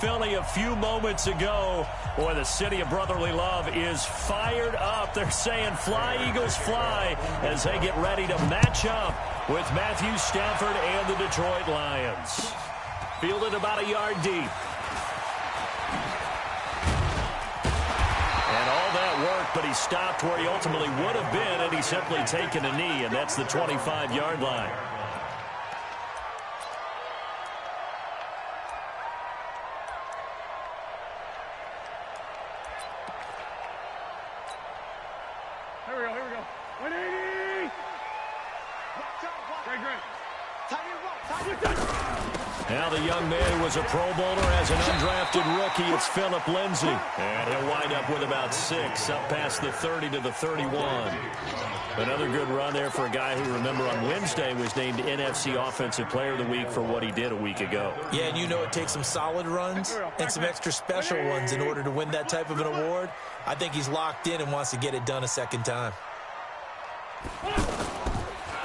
Philly a few moments ago. Boy, the city of brotherly love is fired up. They're saying fly, Eagles, fly, as they get ready to match up with Matthew Stafford and the Detroit Lions. Fielded about a yard deep. And all that work, but he stopped where he ultimately would have been, and he's simply taken a knee, and that's the 25-yard line. Here we go. 180! Great. Now the young man who was a Pro Bowler as an undrafted rookie, it's Phillip Lindsay. And he'll wind up with about 6, up past the 30 to the 31. Another good run there for a guy who, remember, on Wednesday was named NFC Offensive Player of the Week for what he did a week ago. Yeah, and you know it takes some solid runs and some extra special ones in order to win that type of an award. I think he's locked in and wants to get it done a second time.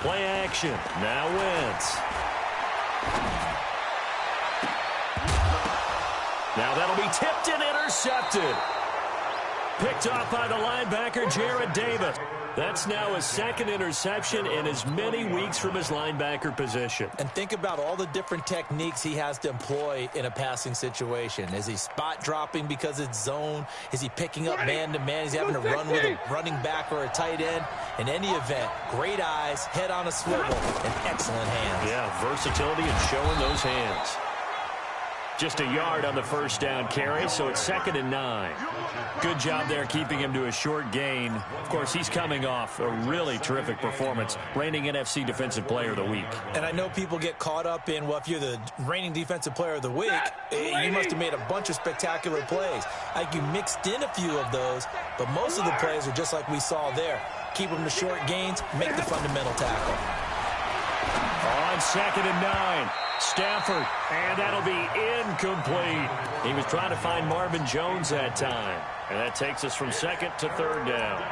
Play action. Now Wentz. Now that'll be tipped and intercepted. Picked off by the linebacker, Jarrad Davis. That's now his second interception in as many weeks from his linebacker position. And think about all the different techniques he has to employ in a passing situation. Is he spot dropping because it's zone? Is he picking up man-to-man? Is he having to run with a running back or a tight end? In any event, great eyes, head on a swivel, and excellent hands. Yeah, versatility and showing those hands. Just a yard on the first down carry, so it's 2nd and 9. Good job there keeping him to a short gain. Of course, he's coming off a really terrific performance, reigning NFC Defensive Player of the Week. And I know people get caught up in, well, if you're the reigning Defensive Player of the Week, you must have made a bunch of spectacular plays. Like you mixed in a few of those, but most of the plays are just like we saw there. Keep them to short gains, make the fundamental tackle. On 2nd and 9. Stafford, and that'll be incomplete. He was trying to find Marvin Jones that time, and that takes us from 2nd to 3rd down.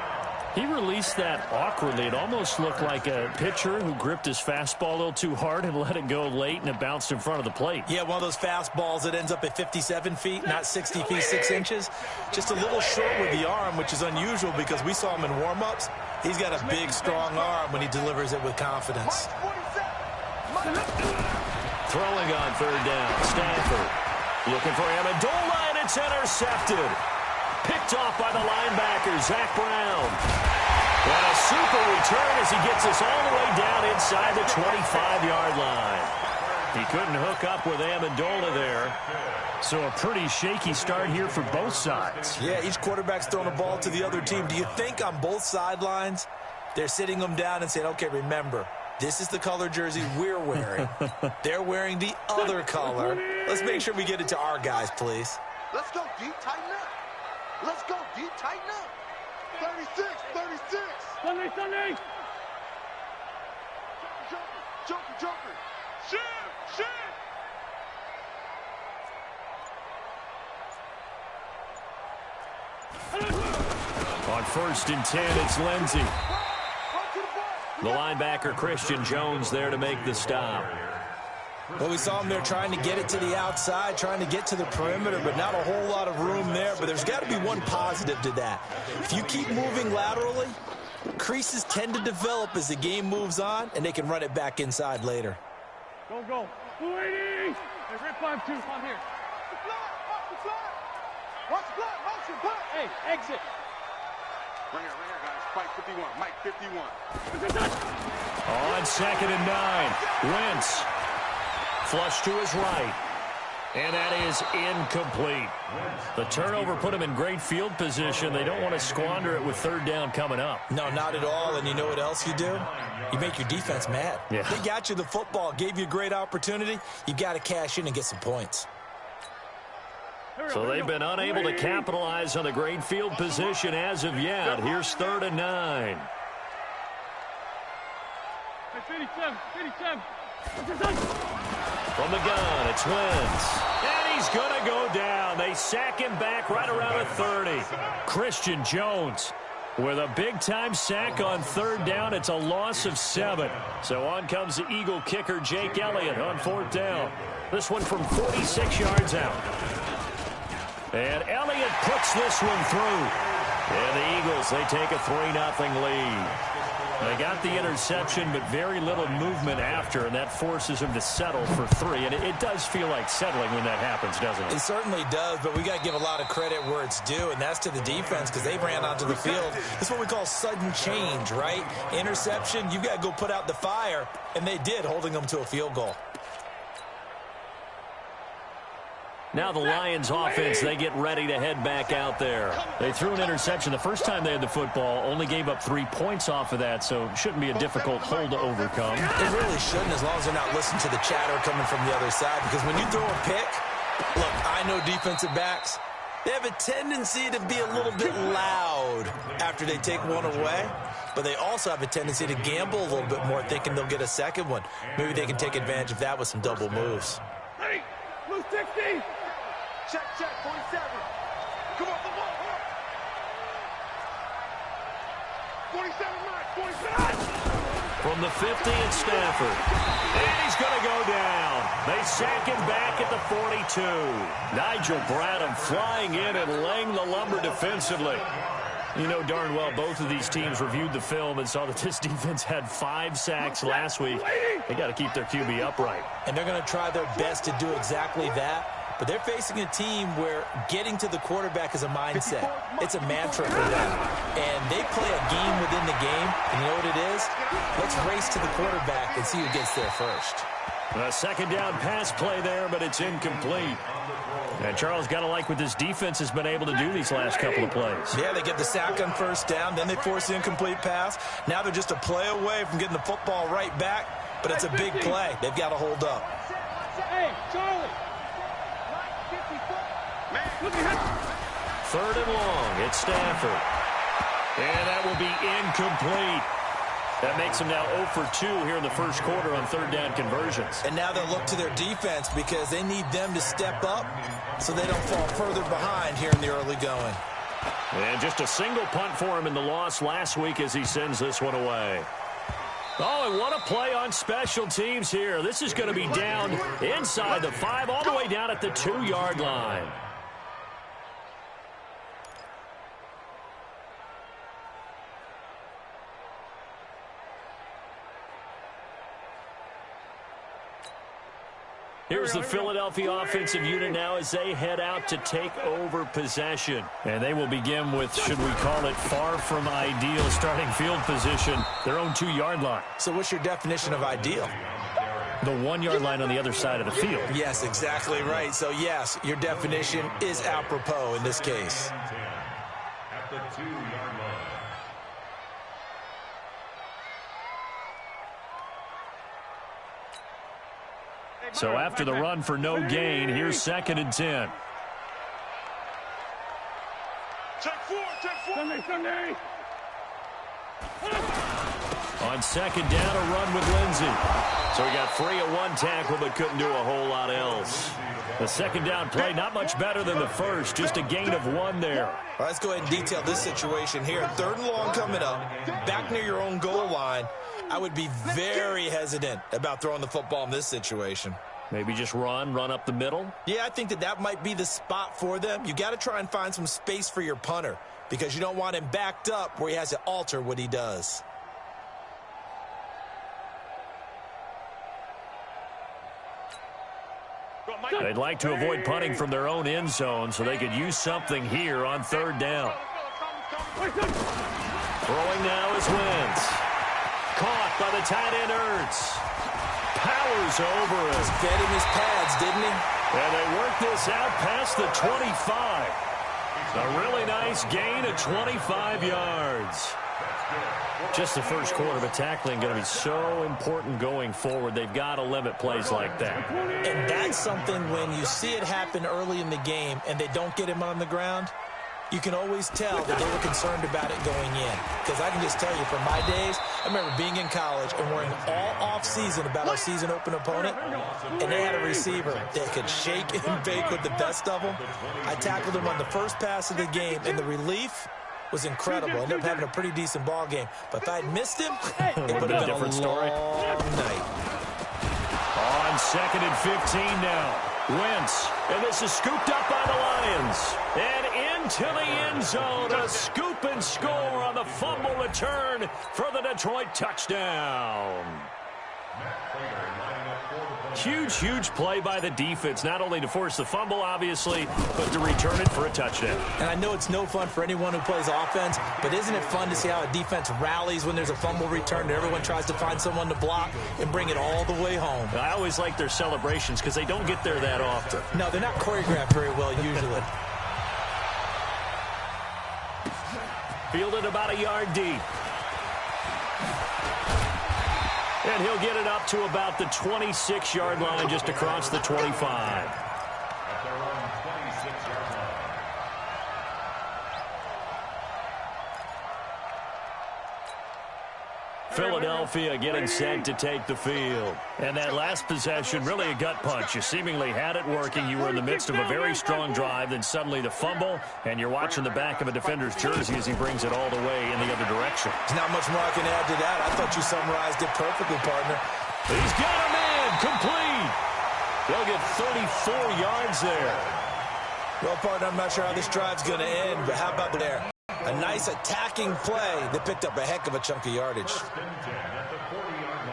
He released that awkwardly. It almost looked like a pitcher who gripped his fastball a little too hard and let it go late, and it bounced in front of the plate. Yeah, one of those fastballs that ends up at 57 feet, not 60 feet, 6 inches. Just a little short with the arm, which is unusual because we saw him in warm-ups. He's got a big, strong arm when he delivers it with confidence. Throwing on 3rd down, Stafford looking for Amendola, and it's intercepted. Picked off by the linebacker, Zach Brown. And a super return as he gets us all the way down inside the 25-yard line. He couldn't hook up with Amendola there. So a pretty shaky start here for both sides. Yeah, each quarterback's throwing a ball to the other team. Do you think on both sidelines they're sitting them down and saying, okay, remember, this is the color jersey we're wearing. They're wearing the other color. Let's make sure we get it to our guys, please. Let's go deep, tighten up. Let's go deep, tighten up. 36. Sunday. Joker. Shoot. On 1st and 10, it's Lindsay. The linebacker, Christian Jones, there to make the stop. Well, we saw him there trying to get it to the outside, trying to get to the perimeter, but not a whole lot of room there. But there's got to be one positive to that. If you keep moving laterally, creases tend to develop as the game moves on, and they can run it back inside later. Go. 280! Hey, Red 5-2, come here. Watch the block, motion, block. Hey, exit. Right here, guys. Fight 51, Mike 51. On 2nd and 9, Wentz. Flush to his right. And that is incomplete. The turnover put him in great field position. They don't want to squander it with 3rd down coming up. No, not at all. And you know what else you do? You make your defense mad. Yeah. They got you the football, gave you a great opportunity. You got to cash in and get some points. So they've been unable to capitalize on the great field position as of yet. Here's 3rd and 9. 57. From the gun, it's Wentz. And he's going to go down. They sack him back right around the 30. Christian Jones with a big-time sack on 3rd down. It's a loss of 7. So on comes the Eagle kicker, Jake Elliott, on 4th down. This one from 46 yards out. And Elliott puts this one through. And the Eagles, they take a 3-0 lead. They got the interception, but very little movement after, and that forces them to settle for 3. And it does feel like settling when that happens, doesn't it? It certainly does, but we got to give a lot of credit where it's due, and that's to the defense because they ran onto the field. That's what we call sudden change, right? Interception, you got to go put out the fire, and they did, holding them to a field goal. Now the Lions offense, they get ready to head back out there. They threw an interception the first time they had the football, only gave up 3 points off of that, so it shouldn't be a difficult hole to overcome. It really shouldn't, as long as they're not listening to the chatter coming from the other side, because when you throw a pick, look, I know defensive backs, they have a tendency to be a little bit loud after they take one away, but they also have a tendency to gamble a little bit more, thinking they'll get a second one. Maybe they can take advantage of that with some double moves. Hey, move 60. Check, 47. Come on, come on. 47, Mike, 47. From the 50, it's Stafford. And he's going to go down. They sack him back at the 42. Nigel Bradham flying in and laying the lumber defensively. You know darn well both of these teams reviewed the film and saw that this defense had 5 sacks last week. They got to keep their QB upright. And they're going to try their best to do exactly that. But they're facing a team where getting to the quarterback is a mindset. It's a mantra for them. And they play a game within the game. And you know what it is? Let's race to the quarterback and see who gets there first. A second down pass play there, but it's incomplete. And Charles, got to like what this defense has been able to do these last couple of plays. Yeah, they get the sack on first down, then they force the incomplete pass. Now they're just a play away from getting the football right back, but it's a big play. They've got to hold up. Hey, Charlie. Look at him. 3rd and long, it's Stafford. And that will be incomplete. That makes them now 0 for 2 here in the first quarter on 3rd down conversions. And now they'll look to their defense because they need them to step up so they don't fall further behind here in the early going. And just a single punt for him in the loss last week as he sends this one away. Oh, and what a play on special teams here. This is going to be down inside the 5, all the way down at the 2-yard line. Here's the Philadelphia offensive unit now as they head out to take over possession. And they will begin with, should we call it, far from ideal starting field position, their own 2-yard line. So what's your definition of ideal? The 1-yard line on the other side of the field. Yes, exactly right. So, yes, your definition is apropos in this case. At the 2-yard line. So after the run for no gain, here's 2nd and 10. Check 4, check 4. Sunday. On 2nd down, a run with Lindsey. So he got free of 1 tackle, but couldn't do a whole lot else. The 2nd down play, not much better than the first, just a gain of 1 there. All right, let's go ahead and detail this situation here. 3rd and long coming up, back near your own goal line. I would be very hesitant about throwing the football in this situation. Maybe just run up the middle? Yeah, I think that might be the spot for them. You got to try and find some space for your punter because you don't want him backed up where he has to alter what he does. They'd like to avoid punting from their own end zone so they could use something here on 3rd down. Throwing now is Wentz. Caught by the tight end Ertz. Powers over it. He's fed him his pads, didn't he? And they work this out past the 25. A really nice gain of 25 yards. Just the first quarter, but tackling going to be so important going forward. They've got to limit plays like that. And that's something when you see it happen early in the game and they don't get him on the ground, you can always tell that they were concerned about it going in. Because I can just tell you, from my days, I remember being in college and worrying all off-season about our season open opponent, and they had a receiver that could shake and bake with the best of them. I tackled him on the first pass of the game, and the relief was incredible. I ended up having a pretty decent ball game. But if I had missed him, it would have been a different story. long night. On 2nd and 15 now. Wentz, and this is scooped up by the Lions. into the end zone. A scoop and score on the fumble return for the Detroit touchdown. Huge, huge play by the defense, not only to force the fumble, obviously, but to return it for a touchdown. And I know it's no fun for anyone who plays offense, but isn't it fun to see how a defense rallies when there's a fumble return and everyone tries to find someone to block and bring it all the way home? I always like their celebrations because they don't get there that often. No, they're not choreographed very well usually. Fielded about a yard deep. And he'll get it up to about the 26-yard line, just across the 25. At their own 26-yard line. Philadelphia getting set to take the field. And that last possession, really a gut punch. You seemingly had it working. You were in the midst of a very strong drive. Then suddenly the fumble, and you're watching the back of a defender's jersey as he brings it all the way in the other direction. There's not much more I can add to that. I thought you summarized it perfectly, partner. He's got a man complete. They'll get 34 yards there. Well, partner, I'm not sure how this drive's going to end, but how about there? A nice attacking play that picked up a heck of a chunk of yardage. First and 10 at the 40-yard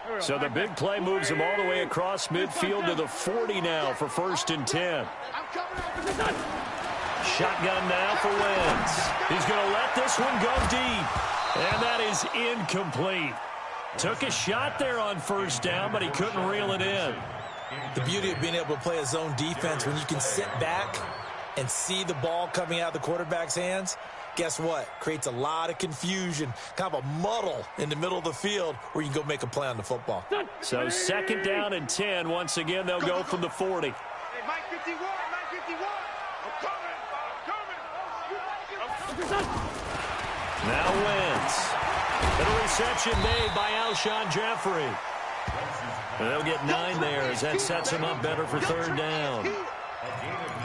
line. So the big play moves him all the way across midfield to the 40 now for 1st and 10. Shotgun now for Wentz. He's going to let this one go deep. And that is incomplete. Took a shot there on 1st down, but he couldn't reel it in. The beauty of being able to play a zone defense when you can sit back and see the ball coming out of the quarterback's hands, guess what? Creates a lot of confusion, kind of a muddle in the middle of the field where you can go make a play on the football. So 2nd down and 10. Once again, they'll go from the 40. Hey, Mike 51, Mike 51. I'm coming. Now Wentz. And a reception made by Alshon Jeffrey. And they'll get 9 there as that sets him up better for 3rd down.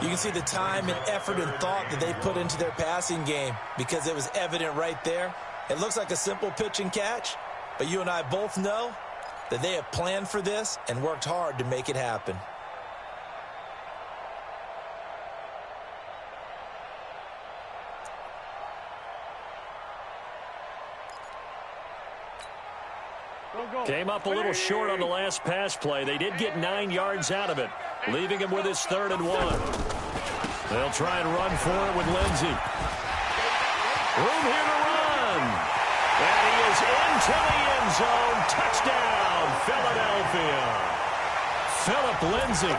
You can see the time and effort and thought that they put into their passing game because it was evident right there. It looks like a simple pitch and catch, but you and I both know that they have planned for this and worked hard to make it happen. Came up a little short on the last pass play. They did get 9 yards out of it, leaving him with his 3rd and 1. They'll try and run for it with Lindsey. Room here to run. And he is into the end zone. Touchdown, Philadelphia. Phillip Lindsey,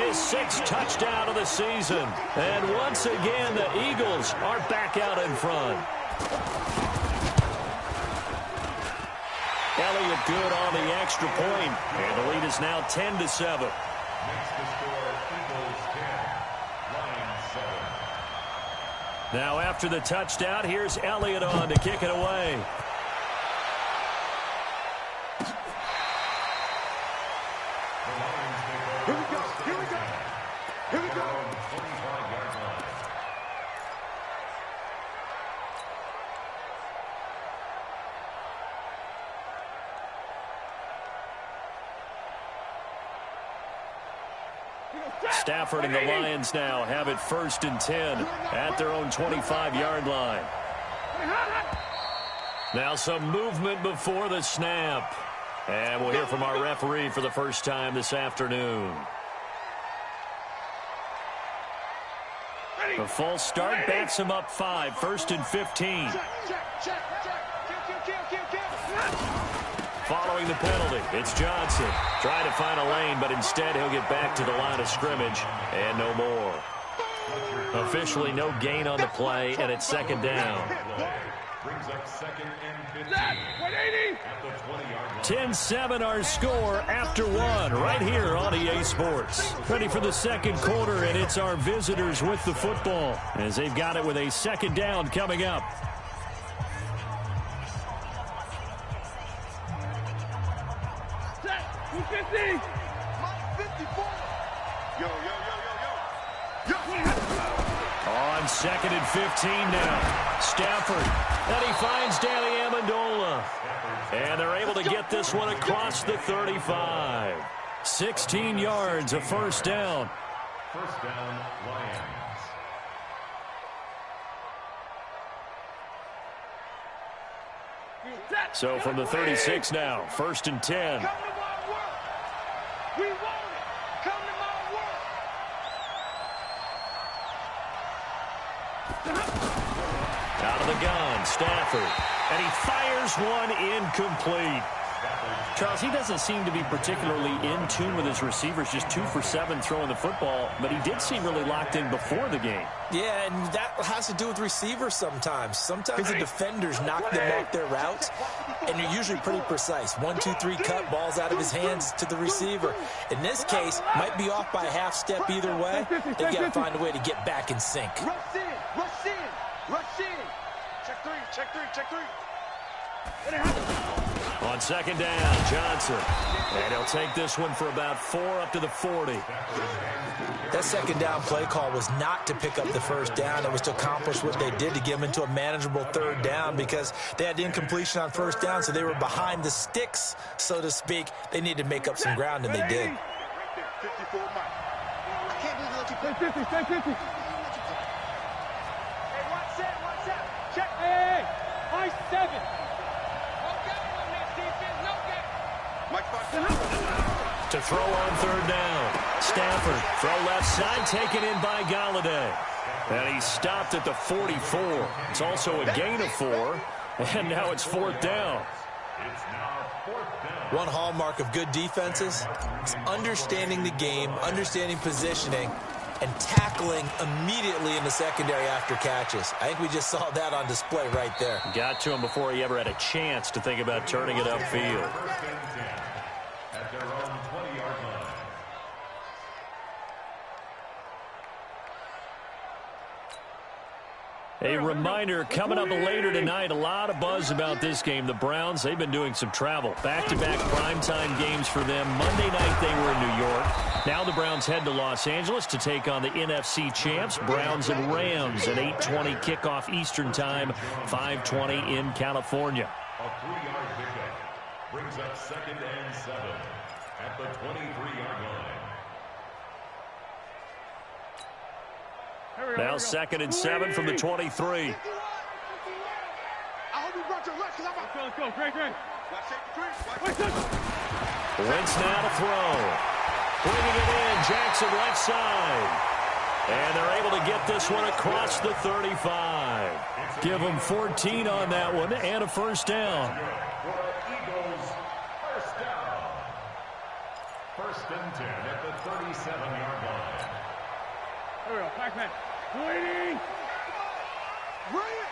his 6th touchdown of the season. And once again, the Eagles are back out in front. Elliott good on the extra point, and the lead is now 10-7. Makes the score Eagles 10, Lions 7. Now after the touchdown, here's Elliott on to kick it away. Here we go. Here we go. Here we go. 25-yard line. Stafford and the Lions now have it 1st and 10 at their own 25-yard line. Now some movement before the snap. And we'll hear from our referee for the first time this afternoon. A false start backs him up 5, 1st and 15. Following the penalty, it's Johnson. Trying to find a lane, but instead he'll get back to the line of scrimmage and no more. Officially no gain on the play, and it's 2nd down. Brings up 2nd and 15 at the 20-yard line. 10-7 our score after 1 right here on EA Sports. Ready for the 2nd quarter, and it's our visitors with the football as they've got it with a 2nd down coming up. Mike 54. Yo. On 2nd and 15 now. Stafford. And he finds Danny Amendola. now. And they're able to get this one across the 35. 16 yards, a first down. First down, Lions. So from the 36 now, 1st and 10. Come to my work. We want it. Come to my work. Out of the gun, Stafford. And he fires one incomplete. Charles, he doesn't seem to be particularly in tune with his receivers, just 2 for 7 throwing the football, but he did seem really locked in before the game. Yeah, and that has to do with receivers sometimes. Sometimes the defenders knock them off their routes, and they're usually pretty precise. 1, 2, 3 cut, balls out of his hands to the receiver. In this case, might be off by a half step either way. They've got to find a way to get back in sync. Rush in, rush in, rush in. Check three, check three, check three. On 2nd down, Johnson. And he'll take this one for about 4 up to the 40. That 2nd down play call was not to pick up the 1st down. It was to accomplish what they did to get them into a manageable 3rd down because they had incompletion on 1st down, so they were behind the sticks, so to speak. They needed to make up some ground, and they did. 54 Mike. I can't believe you let you play. 50, stay 50. Hey, watch that, check. Hey, high 7. To throw on 3rd down. Stafford, throw left side, taken in by Galladay. And he stopped at the 44. It's also a gain of 4. And now it's 4th down. It's now 4th down. One hallmark of good defenses is understanding the game, understanding positioning, and tackling immediately in the secondary after catches. I think we just saw that on display right there. Got to him before he ever had a chance to think about turning it upfield. 1st and 10 at their own 20-yard line. A reminder, coming up later tonight, a lot of buzz about this game. The Browns, they've been doing some travel. Back-to-back primetime games for them. Monday night they were in New York. Now the Browns head to Los Angeles to take on the NFC champs, Browns and Rams, an 8:20 kickoff Eastern time, 5:20 in California. A 3-yard pickup brings up 2nd and 7 at the 23-yard line. Now 2nd and 7 from the 23. I hope you brought your lunch because I'm about Let's go, great. Watch that three. Wentz now to throw. Bringing it in, Jackson left side. And they're able to get this one across the 35. Give them 14 on that one and a 1st down. For Eagles, 1st down. 1st and 10 at the 37-yard line. Here we go, Pac-Man. Waiting. Bring it.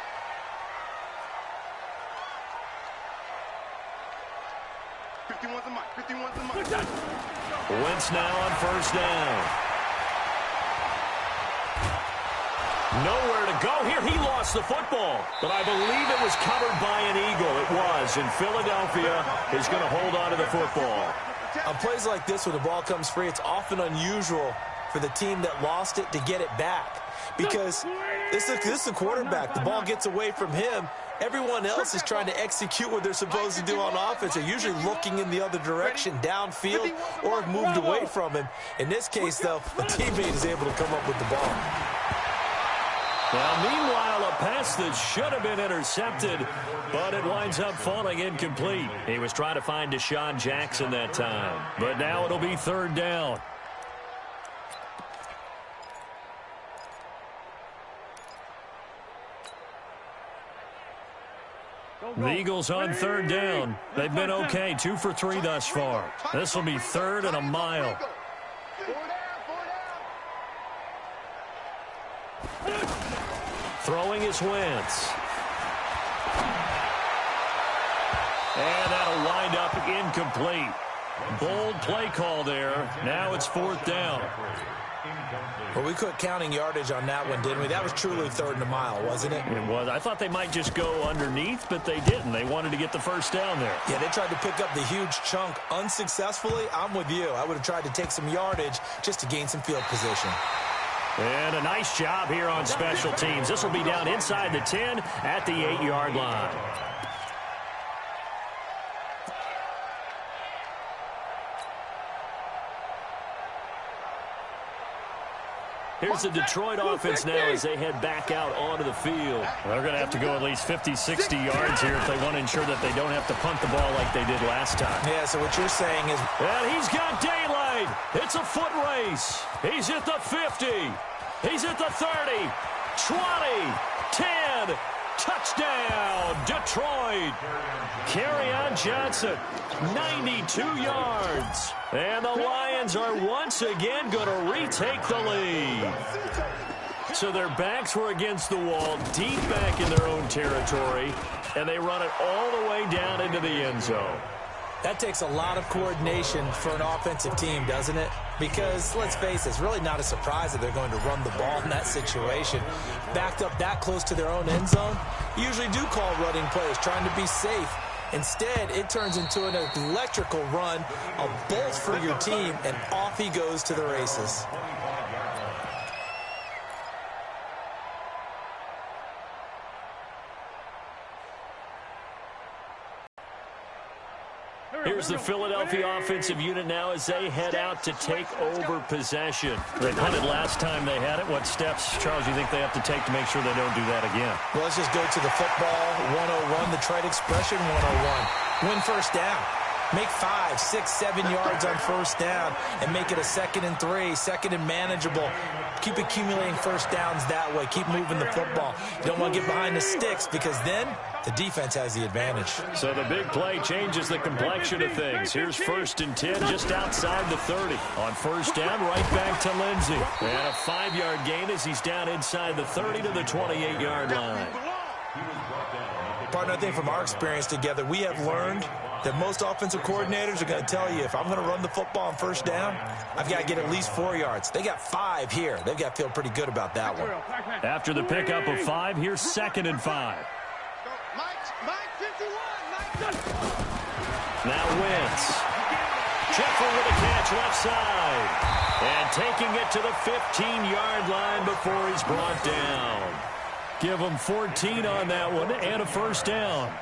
$51's the mic. Wentz now on 1st down. Nowhere to go here. He lost the football, but I believe it was covered by an Eagle. It was, and Philadelphia is going to hold on to the football. On plays like this, when the ball comes free, it's often unusual for the team that lost it to get it back. Because this is a quarterback. The ball gets away from him. Everyone else is trying to execute what they're supposed to do on offense. They're usually looking in the other direction, downfield, or have moved away from him. In this case, though, a teammate is able to come up with the ball. Now, meanwhile, a pass that should have been intercepted, but it winds up falling incomplete. He was trying to find Deshaun Jackson that time, but now it'll be 3rd down. The Eagles on 3rd down. They've been okay, 2 for 3 thus far. This will be 3rd and a mile. Throwing is Wentz. And that'll wind up incomplete. Bold play call there. Now it's 4th down. Well, we quit counting yardage on that one, didn't we? That was truly 3rd and a mile, wasn't it? It was. I thought they might just go underneath, but they didn't. They wanted to get the 1st down there. Yeah, they tried to pick up the huge chunk unsuccessfully. I'm with you. I would have tried to take some yardage just to gain some field position. And a nice job here on special teams. This will be down inside the 10 at the 8-yard line. Here's the Detroit offense now as they head back out onto the field. They're going to have to go at least 50, 60 yards here if they want to ensure that they don't have to punt the ball like they did last time. Yeah, so what you're saying is... And he's got daylight. It's a foot race. He's at the 50. He's at the 30. 20. 10. Touchdown, Detroit. Kerryon Johnson, 92 yards. And the Lions are once again going to retake the lead. So their backs were against the wall, deep back in their own territory, and they run it all the way down into the end zone. That takes a lot of coordination for an offensive team, doesn't it? Because, let's face it, it's really not a surprise that they're going to run the ball in that situation. Backed up that close to their own end zone, you usually do call running plays, trying to be safe. Instead, it turns into an electrical run, a bolt for your team, and off he goes to the races. Here's the Philadelphia offensive unit now as they head out to take over possession. They punted last time they had it. What steps, Charles, do you think they have to take to make sure they don't do that again? Well, let's just go to the football 101, the trade expression 101. Win first down. Make 5, 6, 7 yards on first down and make it a 2nd and 3, 2nd and manageable. Keep accumulating first downs that way. Keep moving the football. You don't want to get behind the sticks because then the defense has the advantage. So the big play changes the complexion of things. Here's 1st and 10 just outside the 30. On first down, right back to Lindsey. And a 5-yard gain as he's down inside the 30 to the 28-yard line. Partner, I think from our experience together, we have learned that most offensive coordinators are going to tell you if I'm going to run the football on first down, I've got to get at least 4 yards. They got 5 here. They've got to feel pretty good about that one. After the pickup of 5, here's 2nd and 5. Now Wentz. Jeffrey with a catch left side. And taking it to the 15-yard line before he's brought down. Give them 14 on that one and a first down.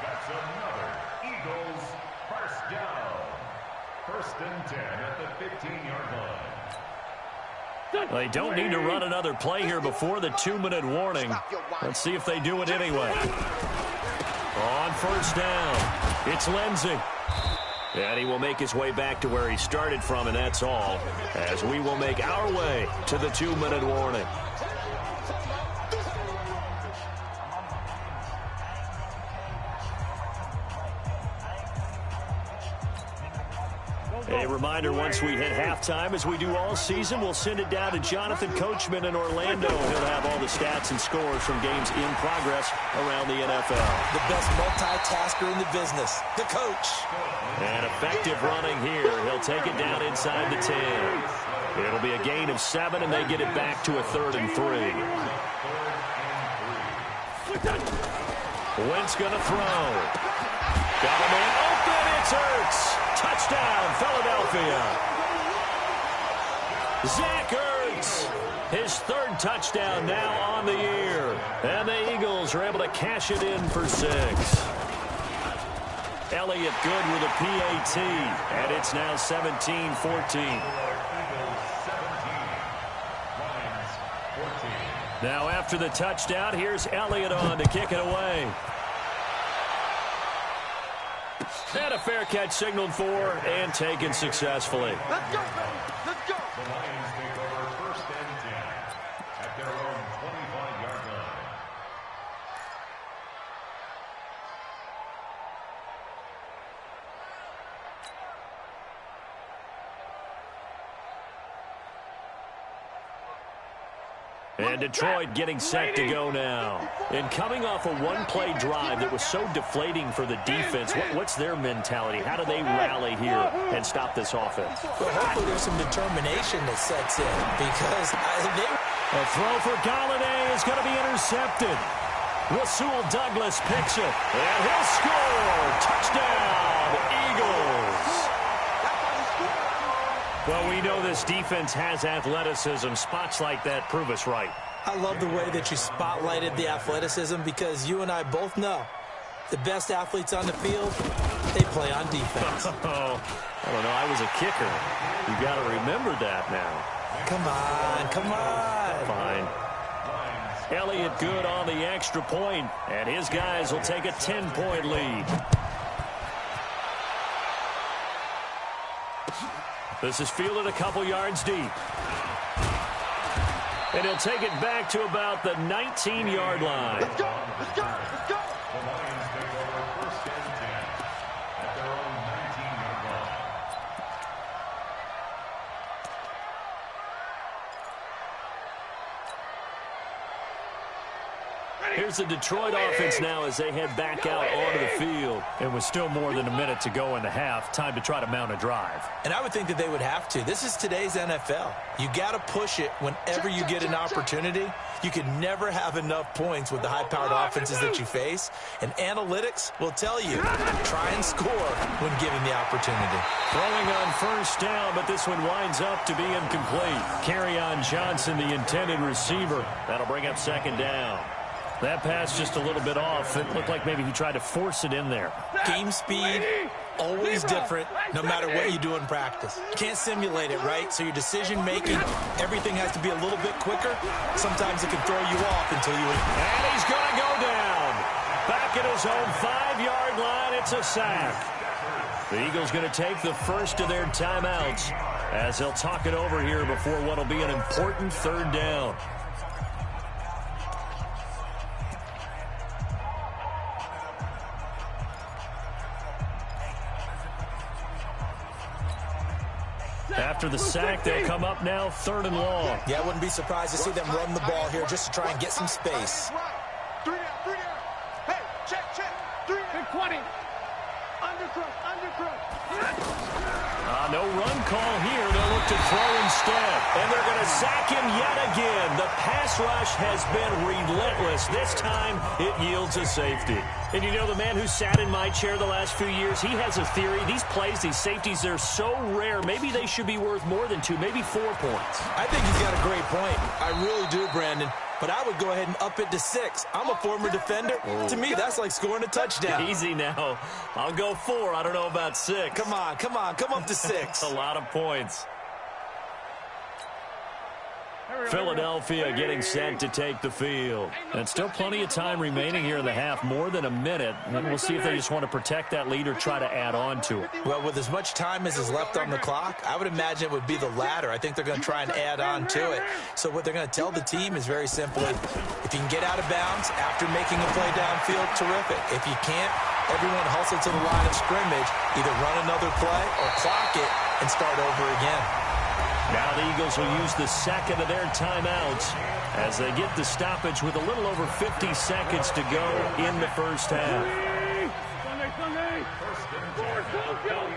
That's another Eagles first down. 1st and 10 at the 15-yard line. They don't need to run another play here before the 2-minute warning. Let's see if they do it anyway. On first down, it's Lindsey. And he will make his way back to where he started from, and that's all, as we will make our way to the 2-minute warning. A reminder, once we hit halftime, as we do all season, we'll send it down to Jonathan Coachman in Orlando. He'll have all the stats and scores from games in progress around the NFL. The best multitasker in the business, the coach. And effective running here. He'll take it down inside the 10. It'll be a gain of 7, and they get it back to a 3rd and 3. Wentz going to throw. Got a man open. It's Ertz. Touchdown, Philadelphia. Zach Ertz, his 3rd touchdown now on the year. And the Eagles are able to cash it in for 6. Elliott good with a PAT, and it's now 17-14. Now after the touchdown, here's Elliott on to kick it away. And a fair catch signaled for and taken successfully. Let's go, baby. Let's go. The Lions take over 1st and 10 at their own 25-yard line. And Detroit getting set to go now. And coming off a one-play drive that was so deflating for the defense, what's their mentality? How do they rally here and stop this offense? Well, hopefully there's some determination that sets in because A throw for Galladay is going to be intercepted. Rasul Douglas picks it, and he'll score. Touchdown, Eagles. Well, we know this defense has athleticism. Spots like that prove us right. I love the way that you spotlighted the athleticism because you and I both know the best athletes on the field, they play on defense. Oh, I don't know. I was a kicker. You got to remember that now. Come on, come on. Fine. Elliott good on the extra point, and his guys will take a 10-point lead. This is fielded a couple yards deep. And he'll take it back to about the 19-yard line. Let's go, let's go, let's go. The Lions take over first and 10 at their own 19-yard line. Here's the Detroit offense now as they head back out onto the field. And with still more than a minute to go in the half, time to try to mount a drive. And I would think that they would have to. This is today's NFL. You got to push it whenever you get an opportunity. You can never have enough points with the high-powered offenses that you face. And analytics will tell you, try and score when given the opportunity. Throwing on first down, but this one winds up to be incomplete. Kerryon Johnson, the intended receiver. That'll bring up second down. That pass just a little bit off. It looked like maybe he tried to force it in there. Game speed, always different, no matter what you do in practice. You can't simulate it, right? So your decision-making, everything has to be a little bit quicker. Sometimes it can throw you off until you... And he's going to go down. Back at his own 5-yard line, it's a sack. The Eagles going to take the first of their timeouts as they'll talk it over here before what will be an important third down. After the sack, they'll come up now, third and long. Yeah, I wouldn't be surprised to see them run the ball here just to try and get some space. Three down. Hey, check. 3 down. 20. Undercrook. No run call here. They'll look to throw instead. And they're going to sack him yet again. The pass rush has been relentless. This time, it yields a safety. And you know, the man who sat in my chair the last few years, he has a theory. These plays, these safeties, they're so rare. Maybe they should be worth more than 2, maybe 4 points. I think he's got a great point. I really do, Brandon. But I would go ahead and up it to 6. I'm a former defender. To me, that's like scoring a touchdown. Easy now. I'll go 4. I don't know about 6. Come on. Come up to 6. A lot of points. Philadelphia getting set to take the field. And still plenty of time remaining here in the half, more than a minute. And we'll see if they just want to protect that lead or try to add on to it. Well, with as much time as is left on the clock, I would imagine it would be the latter. I think they're going to try and add on to it. So what they're going to tell the team is very simply, if you can get out of bounds after making a play downfield, terrific. If you can't, everyone hustle to the line of scrimmage, either run another play or clock it and start over again. Now the Eagles will use the second of their timeouts as they get the stoppage with a little over 50 seconds to go in the first half. Sunday. Go.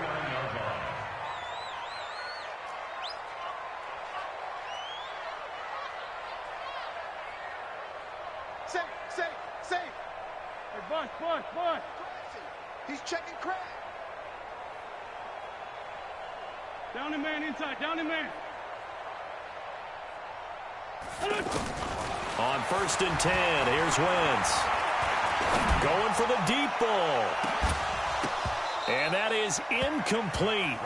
Safe. Hey, Bush. He's checking crack. Down the man inside. Down the man. On first and 10, here's Wentz. Going for the deep ball. And that is incomplete.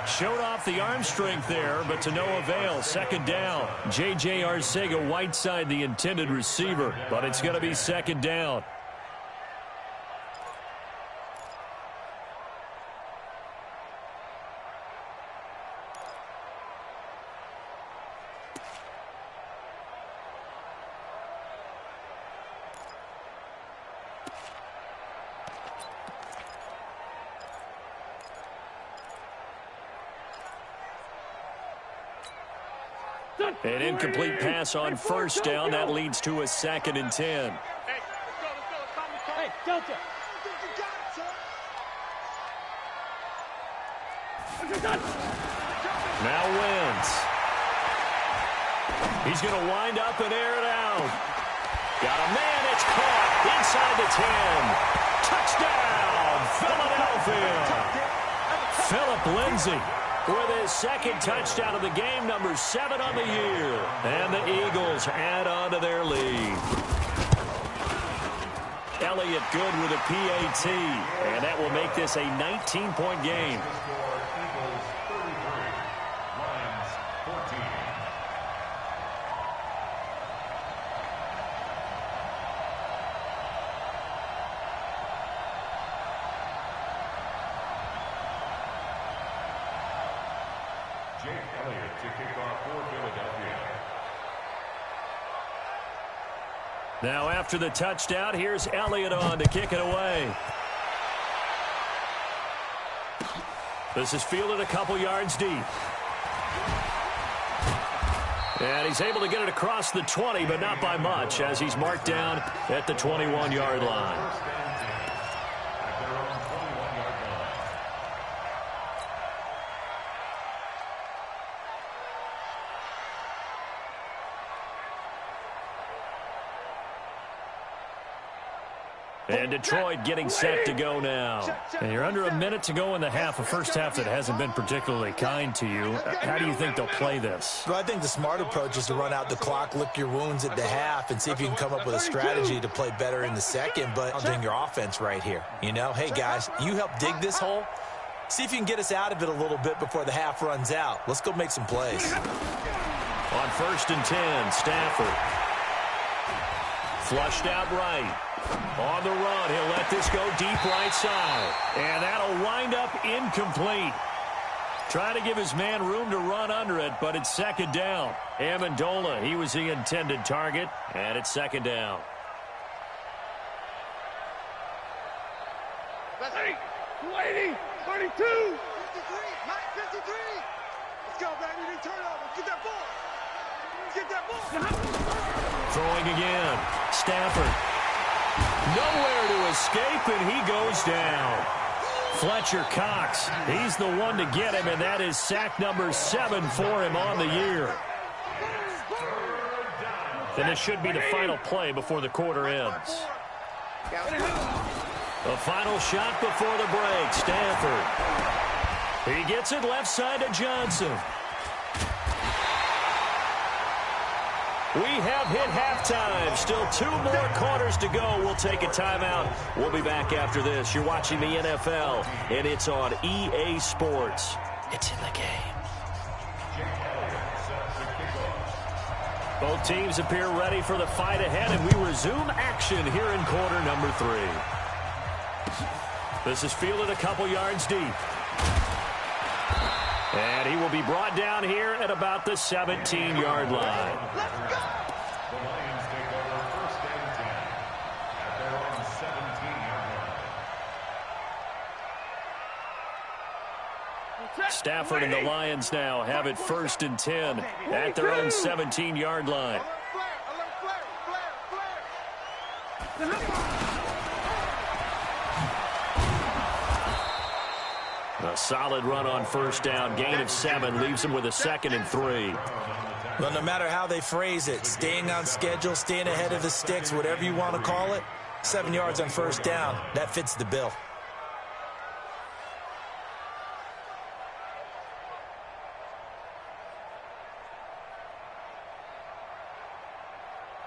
Showed off the arm strength there, but to no avail. Second down. J.J. Arcega-Whiteside, the intended receiver, but it's going to be second down. An incomplete pass on first down. That leads to a second and 10. Hey, Delta. Now Wentz. He's going to wind up and air it out. Got a man. It's caught inside the 10. Touchdown, Philadelphia. Philip Lindsay with his second touchdown of the game, number 7 on the year. And the Eagles add on to their lead. Elliott good with a PAT, and that will make this a 19-point game. Jake Elliott to kick off for Philadelphia. Now after the touchdown, here's Elliott on to kick it away. This is fielded a couple yards deep. And he's able to get it across the 20, but not by much, as he's marked down at the 21-yard line. And Detroit getting set to go now. And you're under a minute to go in the half, a first half that hasn't been particularly kind to you. How do you think they'll play this? Well, I think the smart approach is to run out the clock, lick your wounds at the half, and see if you can come up with a strategy to play better in the second, but doing your offense right here. You know, hey, guys, you help dig this hole. See if you can get us out of it a little bit before the half runs out. Let's go make some plays. On 1st and 10, Stafford. Flushed out right. On the run, he'll let this go deep right side. And that'll wind up incomplete. Trying to give his man room to run under it, but it's 2nd down. Amendola, he was the intended target, and it's 2nd down. That's 280, 32. 53, Mike, 53. Let's go, baby. They turn over. Get that ball. Get that ball. Throwing again. Stafford. Nowhere to escape, and he goes down. Fletcher Cox, he's the one to get him, and that is sack number 7 for him on the year. And this should be the final play before the quarter ends. A final shot before the break. Stafford. He gets it left side to Johnson. We have hit halftime. Still 2 more quarters to go. We'll take a timeout. We'll be back after this. You're watching the NFL, and it's on EA Sports. It's in the game. Both teams appear ready for the fight ahead, and we resume action here in quarter number 3. This is fielded a couple yards deep. And he will be brought down here at about the 17-yard line. Let's go. The Lions take over 1st and 10 at their own 17-yard line. Stafford and the Lions now have it 1st and 10 at their own 17-yard line. A solid run on 1st down. Gain of 7 leaves him with a 2nd and 3. Well, no matter how they phrase it, staying on schedule, staying ahead of the sticks, whatever you want to call it, 7 yards on 1st down, that fits the bill.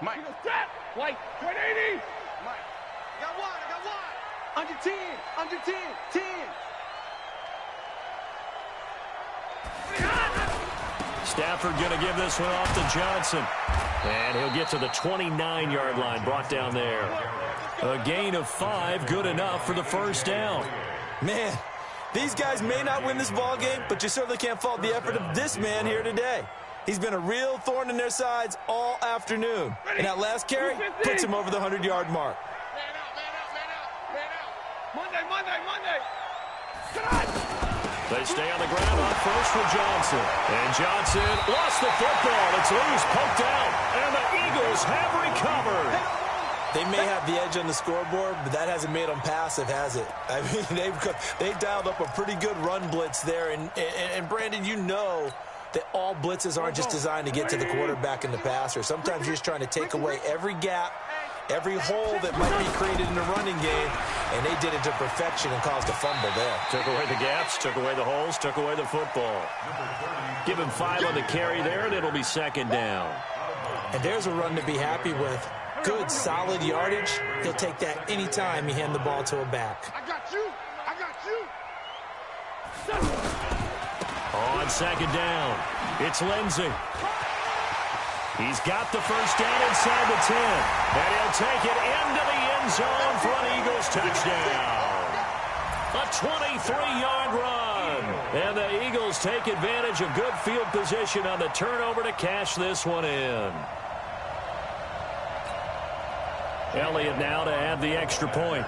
Mike. White, 180. Mike, I got one. Under 10, under 10, 10. Stafford going to give this one off to Johnson. And he'll get to the 29-yard line, brought down there. A gain of 5, good enough for the 1st down. Man, these guys may not win this ball game, but you certainly can't fault the effort of this man here today. He's been a real thorn in their sides all afternoon. And that last carry puts him over the 100-yard mark. Monday. They stay on the ground on 1st with Johnson. And Johnson lost the football. It's loose, poked out. And the Eagles have recovered. They may have the edge on the scoreboard, but that hasn't made them passive, has it? I mean, they've dialed up a pretty good run blitz there. And Brandon, you know that all blitzes aren't just designed to get to the quarterback and the passer. Sometimes you're just trying to take away every gap, every hole that might be created in the running game, and they did it to perfection and caused a fumble there. Took away the gaps, took away the holes, took away the football. Give him 5 on the carry there, and it'll be 2nd down. And there's a run to be happy with. Good, solid yardage. He'll take that anytime you hand the ball to a back. I got you. On 2nd down, it's Lindsey. He's got the 1st down inside the 10. And he'll take it into the end zone for an Eagles touchdown. A 23-yard run. run. And the Eagles take advantage of good field position on the turnover to cash this one in. Elliott now to add the extra point.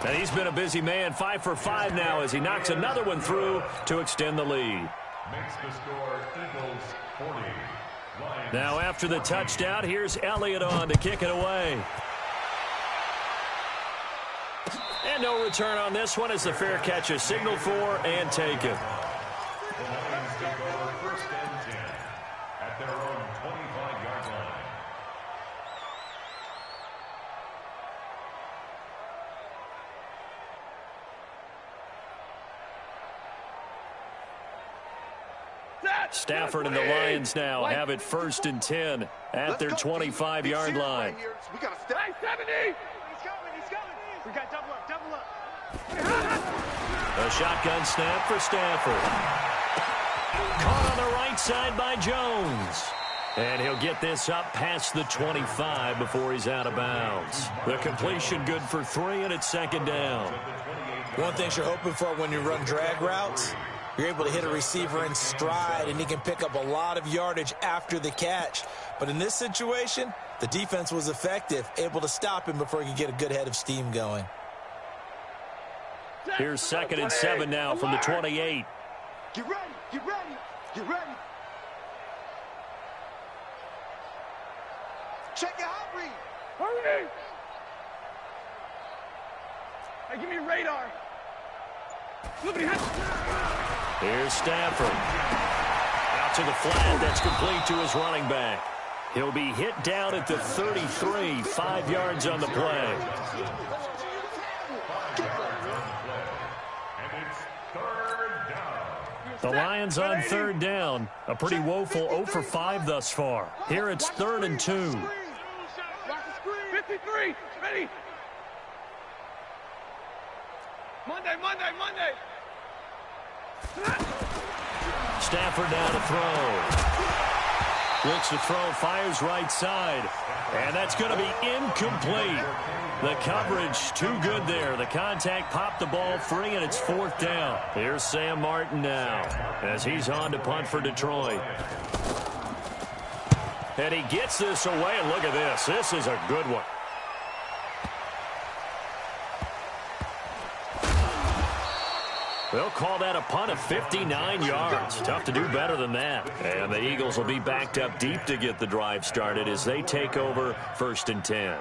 And he's been a busy man, 5 for 5 now as he knocks another one through to extend the lead. Makes the score Eagles 40. Lions. Now after the touchdown, here's Elliott on to kick it away. And no return on this one as the fair catch is signaled for and taken. The Lions take over 1st and 10 at their own 25-yard line. Stafford and the Lions now have it 1st and 10 at their 25-yard line. We got to stay 70. He's coming. We got double up. A shotgun snap for Stafford. Caught on the right side by Jones. And he'll get this up past the 25 before he's out of bounds. The completion good for 3, and it's 2nd down. One thing you're hoping for when you run drag routes, you're able to hit a receiver in stride, and he can pick up a lot of yardage after the catch. But in this situation, the defense was effective, able to stop him before he could get a good head of steam going. Here's 2nd and 7 now from the 28. Get ready. Check your hot read. Hurry. Hey, give me a radar. Here's Stafford. Out to the flat. That's complete to his running back. He'll be hit down at the 33, 5 yards on the play. And it's 3rd down. The Lions on 3rd down. A pretty woeful 0 for 5 thus far. Here it's 3rd and 2. 53. Ready. Monday. Stafford now to throw. Looks to throw, fires right side. And that's going to be incomplete. The coverage too good there. The contact popped the ball free, and it's 4th down. Here's Sam Martin now as he's on to punt for Detroit. And he gets this away, and look at this. This is a good one. They'll call that a punt of 59 yards. Tough to do better than that. And the Eagles will be backed up deep to get the drive started as they take over 1st and 10.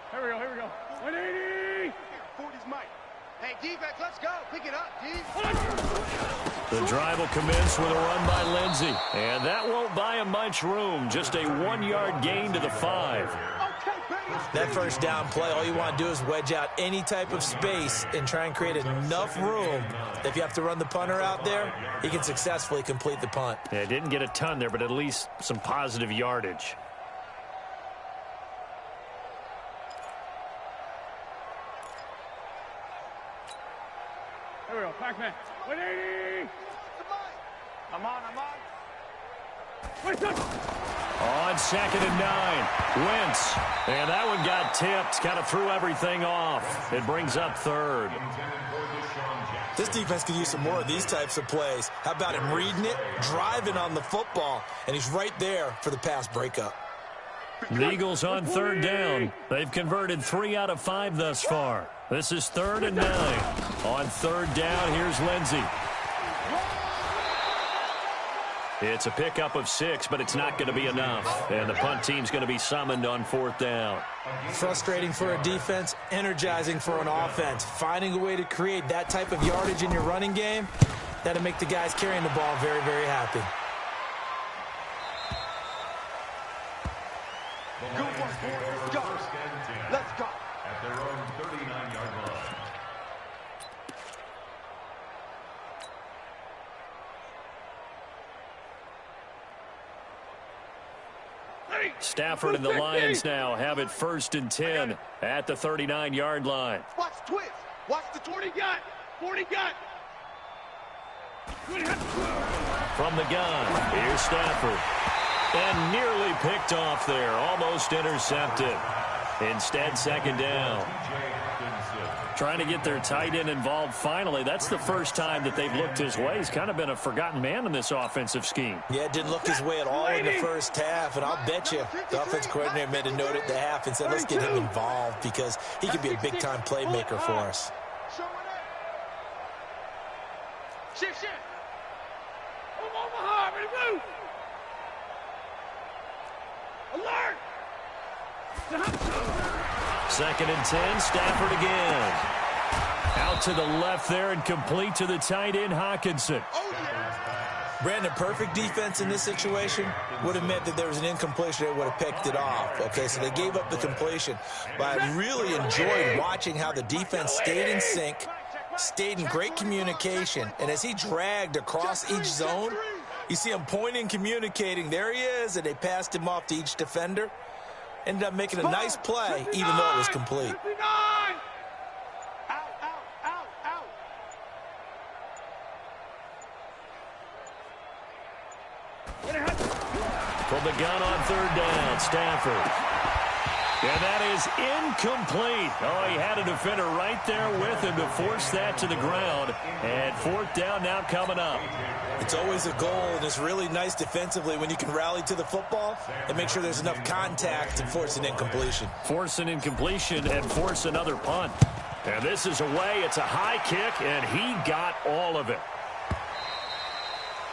Here we go. 180. 40's Mike. Hey, defense, let's go. Pick it up, D. The drive will commence with a run by Lindsey. And that won't buy him much room. Just a 1-yard gain to the 5. That 1st down play, all you want to do is wedge out any type of space and try and create enough room that if you have to run the punter out there, he can successfully complete the punt. Yeah, didn't get a ton there, but at least some positive yardage. Here we go. Pac-Man. 180. I'm on. On 2nd and 9, Wentz. And that one got tipped, kind of threw everything off. It brings up 3rd. This defense could use some more of these types of plays. How about him reading it, driving on the football, and he's right there for the pass breakup. The Eagles on 3rd down. They've converted 3 out of 5 thus far. This is 3rd and 9. On 3rd down, here's Lindsey. It's a pickup of 6, but it's not going to be enough. And the punt team's going to be summoned on 4th down. Frustrating for a defense, energizing for an offense. Finding a way to create that type of yardage in your running game, that'll make the guys carrying the ball very, very happy. Good one, boys. Let's go. Let's go. At their own 39-yard line. Stafford and the Lions now have it 1st and 10 at the 39-yard line. Watch twist. Watch the 40 gun. 40 gun. From the gun, here's Stafford. And nearly picked off there. Almost intercepted. Instead, second down. Trying to get their tight end involved finally. That's the first time that they've looked his way. He's kind of been a forgotten man in this offensive scheme. Yeah, it didn't look his way at all in the first half. And I'll bet you the offensive coordinator made a note at the half and said, let's get him involved because he could be a big-time playmaker for us. Shift. Move hard, ready to move. Alert. Second and 10, Stafford again. Out to the left there and complete to the tight end, Hockenson. Brandon, perfect defense in this situation would have meant that there was an incompletion. They would have picked it off. Okay, so they gave up the completion. But I really enjoyed watching how the defense stayed in sync, stayed in great communication. And as he dragged across each zone, you see him pointing, communicating. There he is, and they passed him off to each defender. Ended up making a nice play, even though it was complete. Out. From the gun on third down, Stafford. And that is incomplete. Oh, he had a defender right there with him to force that to the ground. And fourth down now coming up. It's always a goal, and it's really nice defensively when you can rally to the football and make sure there's enough contact to force an incompletion. Force an incompletion and force another punt. And this is away. It's a high kick, and he got all of it.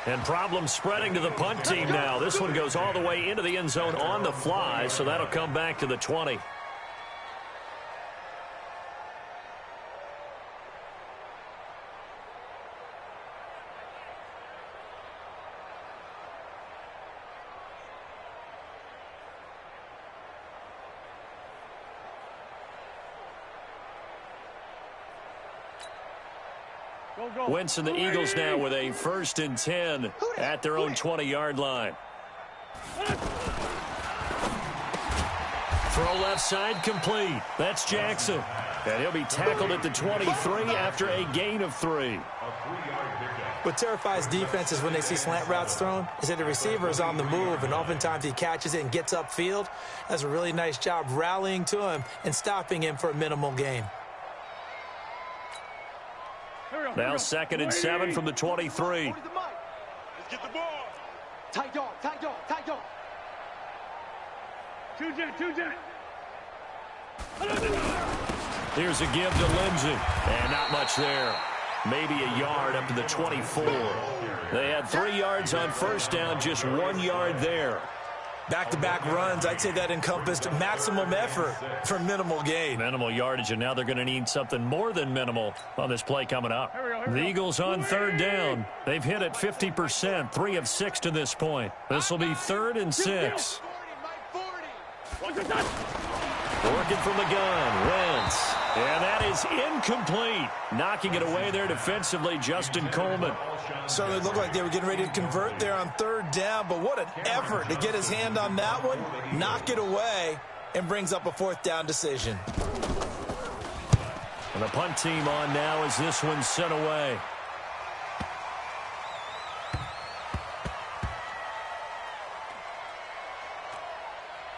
And problems spreading to the punt team now. This one goes all the way into the end zone on the fly, so that'll come back to the 20. Wentz and the Eagles now with a 1st and 10 at their own 20-yard line. Throw left side complete. That's Jackson. And he'll be tackled at the 23 after a gain of 3. What terrifies defenses when they see slant routes thrown is that the receiver is on the move, and oftentimes he catches it and gets upfield. Does a really nice job rallying to him and stopping him for a minimal gain. Now 2nd and 7 from the 23. Let's get the ball. Tight dog. Two jet. Here's a give to Lindsey. And not much there. Maybe a yard up to the 24. They had 3 yards on first down, just 1 yard there. Back-to-back runs, I'd say that encompassed maximum effort for minimal gain. Minimal yardage, and now they're going to need something more than minimal on this play coming up. The Eagles on 3rd down. They've hit it 50%, 3 of 6 to this point. This will be 3rd and 6. Working from the gun, Wentz. And that is incomplete. Knocking it away there defensively, Justin Coleman. Certainly looked like they were getting ready to convert there on 3rd down, but what an effort to get his hand on that one, knock it away, and brings up a 4th down decision. And the punt team on now as this one's sent away.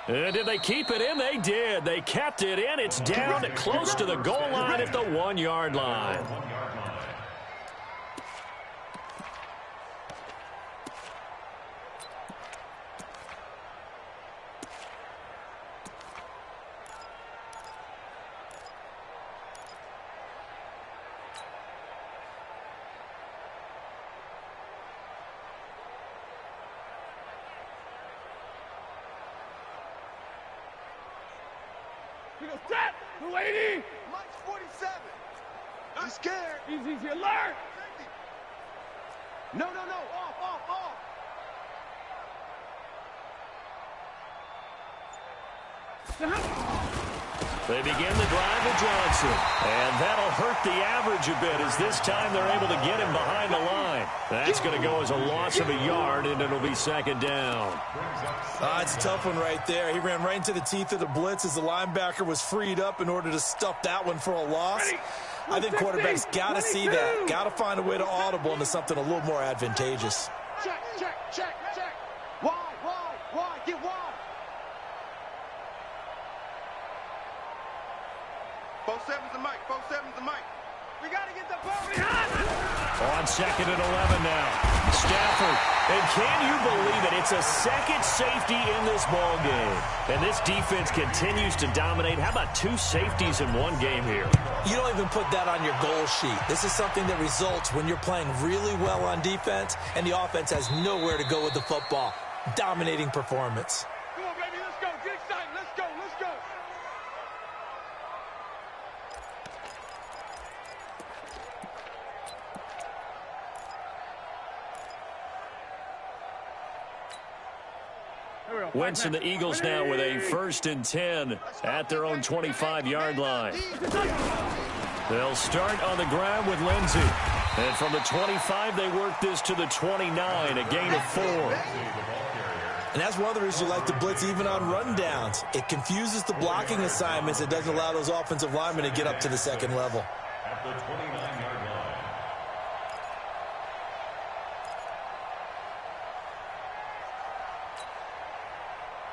Did they keep it in? They did. They kept it in. It's down close to the goal line at the 1 yard line. Set! 280! Mike's 47. I'm scared. Easy, alert! No. Off. They begin the drive with Johnson. And that'll hurt the average a bit as this time they're able to get him behind the line. That's going to go as a loss of a yard, and it'll be 2nd down. It's a tough one right there. He ran right into the teeth of the blitz as the linebacker was freed up in order to stuff that one for a loss. I think quarterbacks got to see that. Got to find a way to audible into something a little more advantageous. Check. Wide, get wide. 4-7's the mic, 4-7's the mic. We got to get the ball behind. On 2nd and 11 now. Stafford. And can you believe it? It's a second safety in this ball game. And this defense continues to dominate. How about 2 safeties in one game here? You don't even put that on your goal sheet. This is something that results when you're playing really well on defense and the offense has nowhere to go with the football. Dominating performance. Come on, baby, let's go. Get excited. Let's go, let's go. Wentz and the Eagles now with a 1st and 10 at their own 25-yard line. They'll start on the ground with Lindsey. And from the 25, they work this to the 29, a gain of 4. And that's one of the reasons you like to blitz even on rundowns. It confuses the blocking assignments. It doesn't allow those offensive linemen to get up to the 2nd level. At the 29-yard line.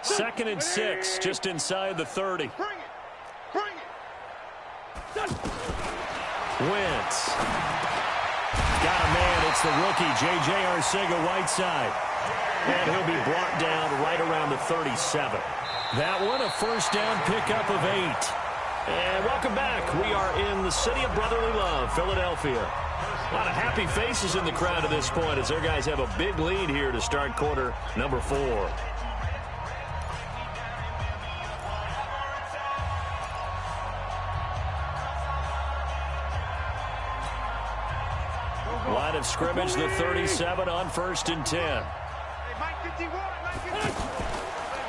2nd and 6, just inside the 30. Bring it. Wentz. Got a man. It's the rookie, J.J. Arcega-Whiteside. And he'll be brought down right around the 37. That one, a 1st down pickup of 8. And welcome back. We are in the city of brotherly love, Philadelphia. A lot of happy faces in the crowd at this point as their guys have a big lead here to start quarter number 4. Line of scrimmage, the 37 on 1st and 10. Hey, Mike 51, Mike 51.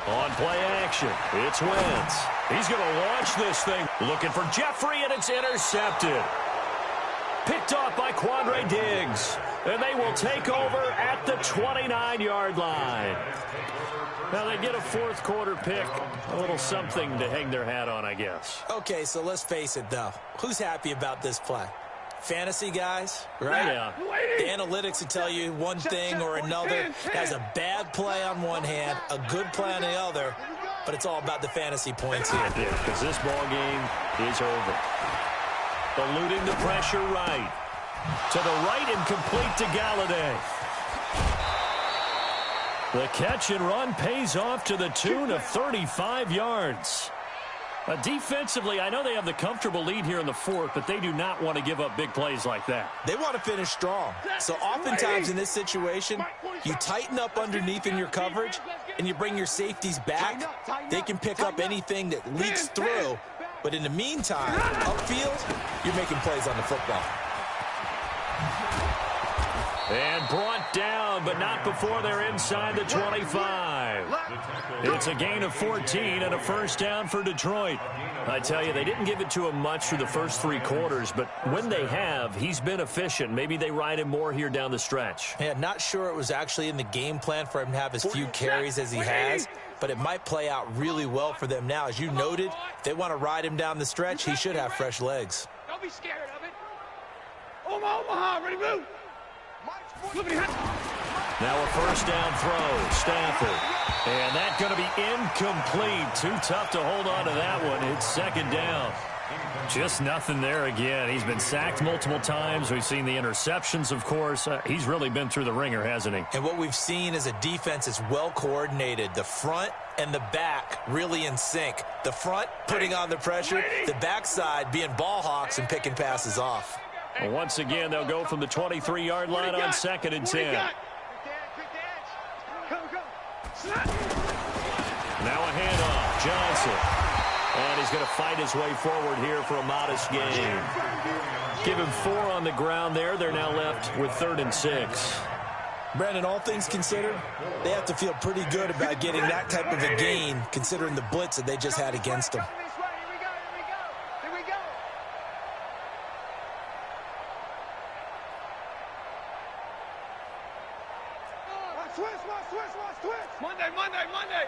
On play action, it's Wentz. He's going to launch this thing. Looking for Jeffrey, and it's intercepted. Picked off by Quandre Diggs. And they will take over at the 29-yard line. Now they get a 4th quarter pick. A little something to hang their hat on, I guess. Okay, so let's face it, though. Who's happy about this play? Fantasy guys, right? Yeah. The analytics will tell you one thing or another. Has a bad play on one hand, a good play on the other, but it's all about the fantasy points here. Yeah, because this ball game is over. Eluding the pressure right. To the right and complete to Galladay. The catch and run pays off to the tune of 35 yards. Defensively, I know they have the comfortable lead here in the 4th, but they do not want to give up big plays like that. They want to finish strong. So oftentimes in this situation, you tighten up underneath in your coverage, and you bring your safeties back. They can pick up anything that leaks through. But in the meantime, upfield, you're making plays on the football. And brought down, but not before they're inside the 25. It's a gain of 14 and a 1st down for Detroit. I tell you, they didn't give it to him much through the first 3 quarters, but when they have, he's been efficient. Maybe they ride him more here down the stretch. Yeah, not sure it was actually in the game plan for him to have as few carries as he has, but it might play out really well for them now. As you noted, if they want to ride him down the stretch, he should have fresh legs. Don't be scared of it. Omaha, ready, move. Now a 1st down throw, Stafford. And that's going to be incomplete. Too tough to hold on to that one. It's 2nd down. Just nothing there again. He's been sacked multiple times. We've seen the interceptions, of course. He's really been through the ringer, hasn't he? And what we've seen is a defense is well coordinated. The front and the back really in sync. The front putting on the pressure, the backside being ball hawks and picking passes off. Well, once again, they'll go from the 23-yard line on 2nd and 10. Now a handoff, Johnson. And he's going to fight his way forward here for a modest gain. Give him 4 on the ground there. They're now left with 3rd and 6. Brandon, all things considered, they have to feel pretty good about getting that type of a gain, considering the blitz that they just had against them. Monday.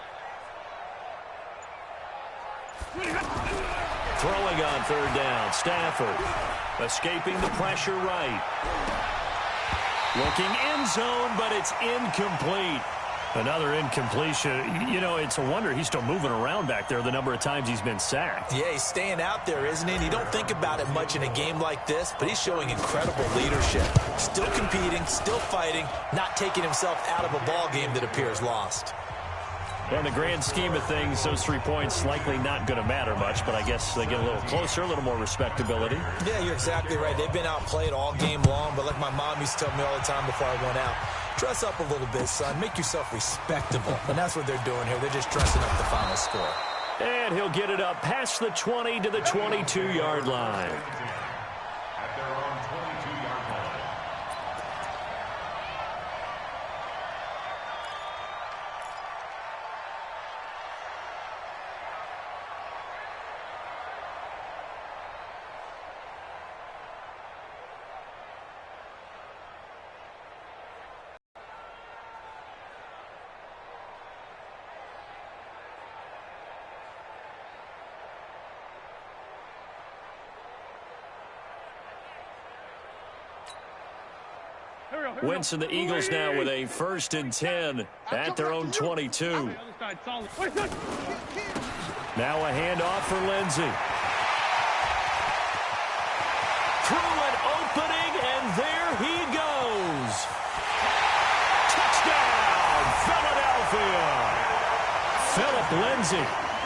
Throwing on 3rd down, Stafford. Escaping the pressure right. Looking end zone, but it's incomplete. Another incompletion. You know, it's a wonder he's still moving around back there the number of times he's been sacked. Yeah, he's staying out there, isn't he? And you don't think about it much in a game like this, but he's showing incredible leadership. Still competing, still fighting, not taking himself out of a ball game that appears lost. Well, in the grand scheme of things, those 3 points likely not going to matter much, but I guess they get a little closer, a little more respectability. Yeah, you're exactly right. They've been outplayed all game long, but like my mom used to tell me all the time before I went out, dress up a little bit, son. Make yourself respectable. And that's what they're doing here. They're just dressing up the final score. And he'll get it up past the 20 to the 22-yard line. At their own 22-yard line. Wentz and the Eagles now with a 1st and 10 at their own 22. Now a handoff for Lindsey. Through an opening, and there he goes. Touchdown, Philadelphia. Philip Lindsey,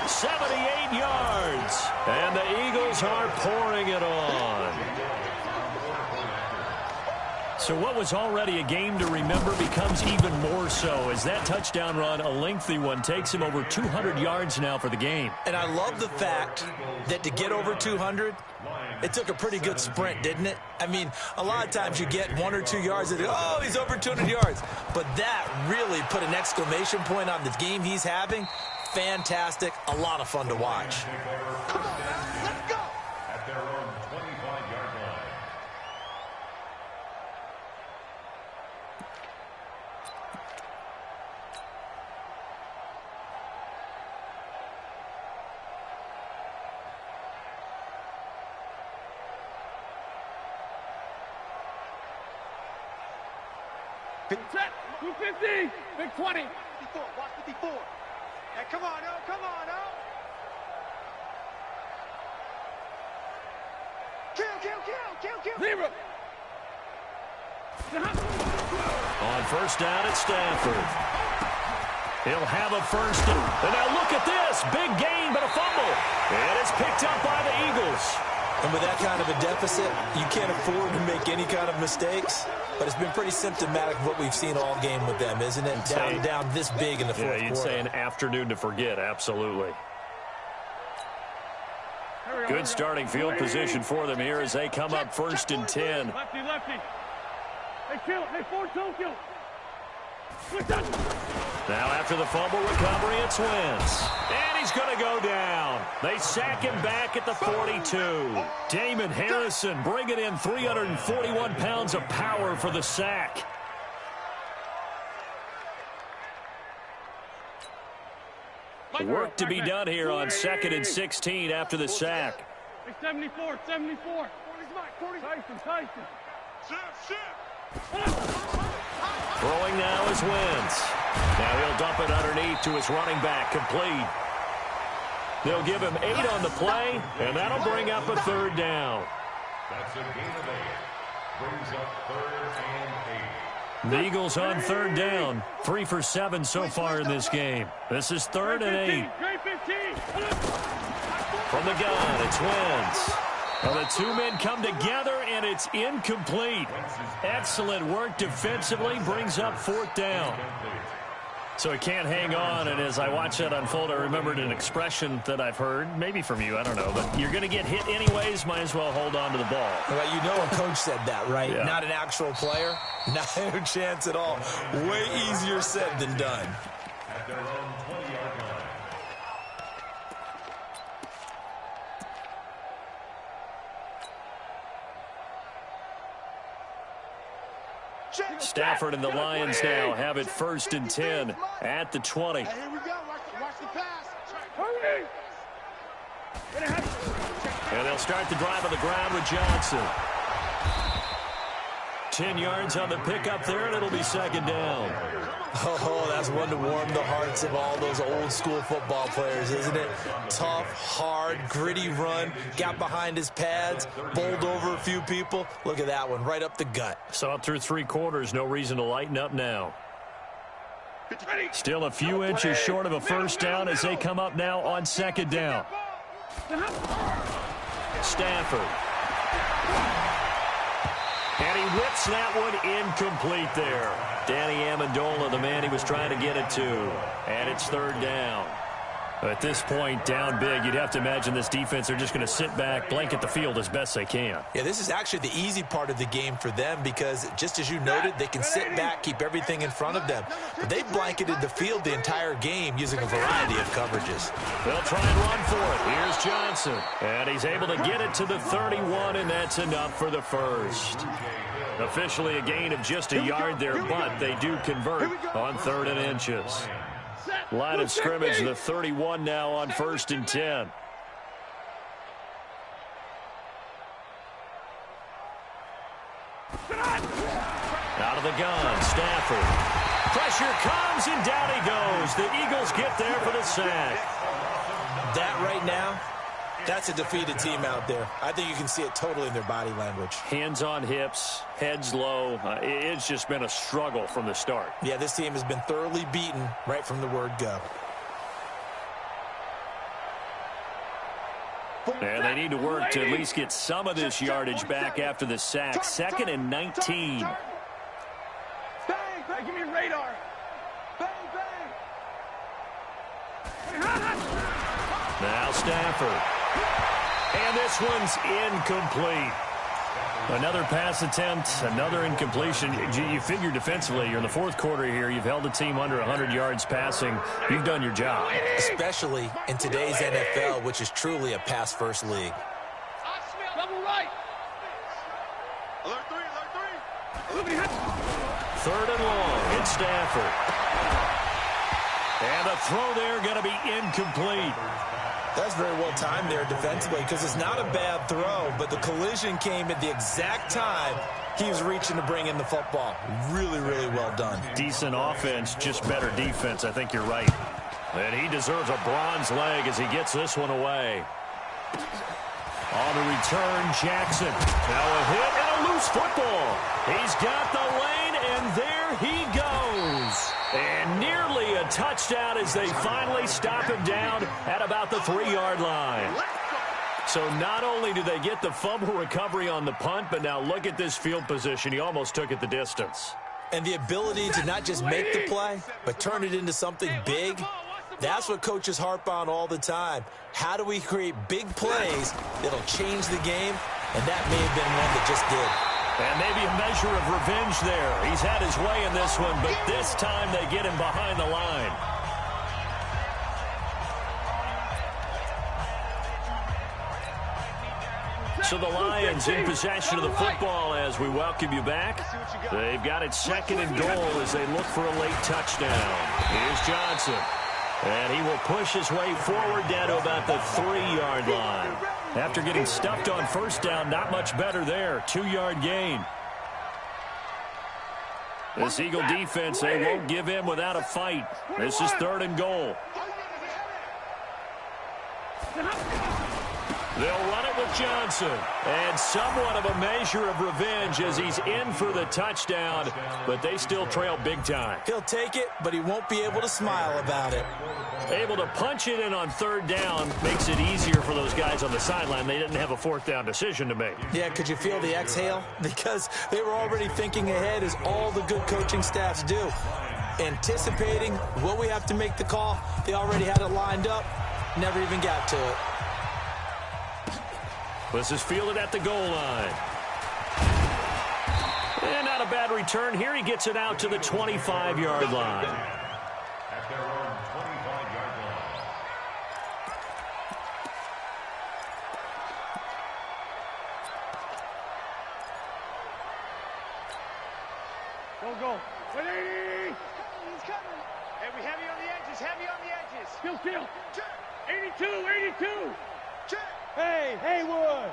78 yards. And the Eagles are pouring it on. So what was already a game to remember becomes even more so as that touchdown run, a lengthy one, takes him over 200 yards now for the game. And I love the fact that to get over 200, it took a pretty good sprint, didn't it? I mean, a lot of times you get 1 or 2 yards and, oh, he's over 200 yards. But that really put an exclamation point on the game he's having. Fantastic. A lot of fun to watch. Come on, man. Let's go. At their own 25-yard line. Set. 250. Big 20. 54. Watch 54. Hey, come on, no. Come on, no. Kill. Zero. On 1st down at Stanford. He'll have a 1st. And now look at this. Big gain, but a fumble. And it's picked up by the Eagles. And with that kind of a deficit, you can't afford to make any kind of mistakes. But it's been pretty symptomatic of what we've seen all game with them, isn't it? Down this big in the fourth quarter. Yeah, you'd say an afternoon to forget, absolutely. Good starting field position for them here as they come up 1st and 10. Lefty. Hey, kill. Hey, 4-2, kill. Now after the fumble recovery, it's Wentz. And he's going to go down. They sack him back at the 42. Damon Harrison bringing in 341 pounds of power for the sack. Work to be done here on 2nd and 16 after the sack. 74. 40. Tyson. Throwing now is Wentz. Now he'll dump it underneath to his running back, complete. They'll give him 8 on the play, and that'll bring up a 3rd down. That's a gain of 8. Brings up 3rd and 8. The Eagles on 3rd down. 3 for 7 so far in this game. This is 3rd and 8. From the gun, it's Wentz. Well, the 2 men come together, and it's incomplete. Excellent work defensively, brings up 4th down. So he can't hang on, and as I watch that unfold, I remembered an expression that I've heard, maybe from you, I don't know, but you're going to get hit anyways, might as well hold on to the ball. Well, you know a coach said that, right? Yeah. Not an actual player. No chance at all. Way easier said than done. At their own 20-yard line. Stafford and the Lions now have it 1st and 10 at the 20. Hey, here we go. Watch the pass. And they'll start the drive on the ground with Johnson. 10 yards on the pickup there, and it'll be second down. Oh, that's one to warm the hearts of all those old school football players, isn't it? Tough, hard, gritty run, got behind his pads, bowled over a few people. Look at that one, right up the gut. Saw it through 3 quarters, no reason to lighten up now. Still a few inches short of a first down as they come up now on second down. Stafford. And he whips that one incomplete there. Danny Amendola, the man he was trying to get it to. And it's third down. At this point, down big, you'd have to imagine this defense, they're just going to sit back, blanket the field as best they can. Yeah, this is actually the easy part of the game for them because, just as you noted, they can sit back, keep everything in front of them. But they blanketed the field the entire game using a variety of coverages. They'll try and run for it. Here's Johnson. And he's able to get it to the 31, and that's enough for the first. Officially a gain of just a yard there, but they do convert on 3rd and inches. Line of scrimmage, the 31 now on 1st and 10. Out of the gun, Stafford. Pressure comes, and down he goes. The Eagles get there for the sack. That right now, that's a defeated team out there. I think you can see it totally in their body language. Hands on hips, heads low. It's just been a struggle from the start. Yeah, this team has been thoroughly beaten right from the word go. And they need to work to at least get some of this yardage back after the sack. 2nd and 19. Bang, bang, give me a radar. Bang, bang. Now Stafford. And this one's incomplete. Another pass attempt, another incompletion. You figure defensively, you're in the 4th quarter here. You've held a team under 100 yards passing. You've done your job. Especially in today's NFL, which is truly a pass-first league. Double right. Alert 3, 3rd and long, it's Stafford. And the throw there going to be incomplete. That's very well timed there defensively because it's not a bad throw, but the collision came at the exact time he was reaching to bring in the football. Really, really well done. Decent offense, just better defense. I think you're right. And he deserves a bronze leg as he gets this one away. On the return, Jackson. Now a hit and a loose football. He's got the lane, and there he goes. And nearly a touchdown as they finally stop him down at about the 3-yard line. So not only do they get the fumble recovery on the punt, but now look at this field position. He almost took it the distance. And the ability to not just make the play, but turn it into something big, that's what coaches harp on all the time. How do we create big plays that'll change the game? And that may have been one that just did. And maybe a measure of revenge there. He's had his way in this one, but this time they get him behind the line. So the Lions in possession of the football as we welcome you back. They've got it 2nd and goal as they look for a late touchdown. Here's Johnson. And he will push his way forward down to about the 3-yard line. After getting stuffed on first down, not much better there. 2-yard gain. This Eagle defense, they won't give in without a fight. This is 3rd and goal. They'll run it with Johnson. And somewhat of a measure of revenge as he's in for the touchdown, but they still trail big time. He'll take it, but he won't be able to smile about it. Able to punch it in on 3rd down makes it easier for those guys on the sideline. They didn't have a 4th down decision to make. Yeah, could you feel the exhale? Because they were already thinking ahead, as all the good coaching staffs do. Anticipating what we have to make the call. They already had it lined up. Never even got to it. This is fielded at the goal line. And not a bad return here. He gets it out to the 25-yard line. At their own 25-yard line. Go. 180. He's coming. Hey, we heavy on the edges. Heavy on the edges. Still. 82. Check. Hey, Haywood.